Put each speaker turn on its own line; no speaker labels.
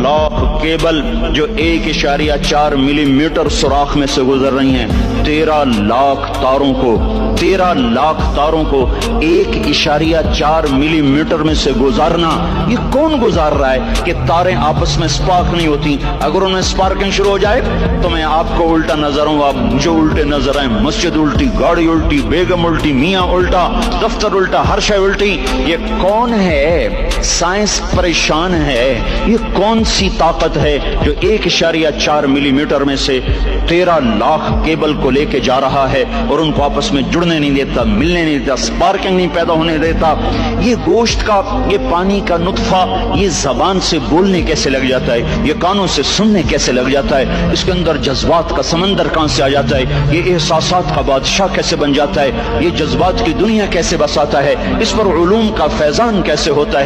Lakh cable جو 1.4 ملی metre سوراخ میں سے گزر رہی ہیں، 13 لاکھ تاروں کو 1.4 ملی میٹر میں سے گزارنا، یہ کون گزار رہا ہے کہ تاریں آپس میں سپارک نہیں ہوتی؟ اگر انہیں سپارکنگ شروع ہو جائے تو میں آپ کو الٹا نظر ہوں، آپ مجھے الٹے نظر آئیں، مسجد الٹی، گاڑی الٹی، بیگم الٹی، میاں الٹا، دفتر الٹا، ہر شے الٹی۔ یہ کون ہے؟ سائنس پریشان ہے۔ یہ کون سی طاقت ہے جو 1.4 ملی میٹر میں سے 13 لاکھ کیبل کو لے کے جا رہا ہے اور ان کو آپس میں جڑنے نہیں دیتا، ملنے نہیں دیتا، سپارکنگ نہیں پیدا ہونے دیتا؟ یہ گوشت کا، یہ پانی کا نطفہ، یہ زبان سے بولنے کیسے لگ جاتا ہے؟ یہ کانوں سے سننے کیسے لگ جاتا ہے؟ اس کے اندر جذبات کا سمندر کہاں سے آ جاتا ہے؟ یہ احساسات کا بادشاہ کیسے بن جاتا ہے؟ یہ جذبات کی دنیا کیسے بساتا ہے؟ اس پر علوم کا فیضان کیسے ہوتا ہے؟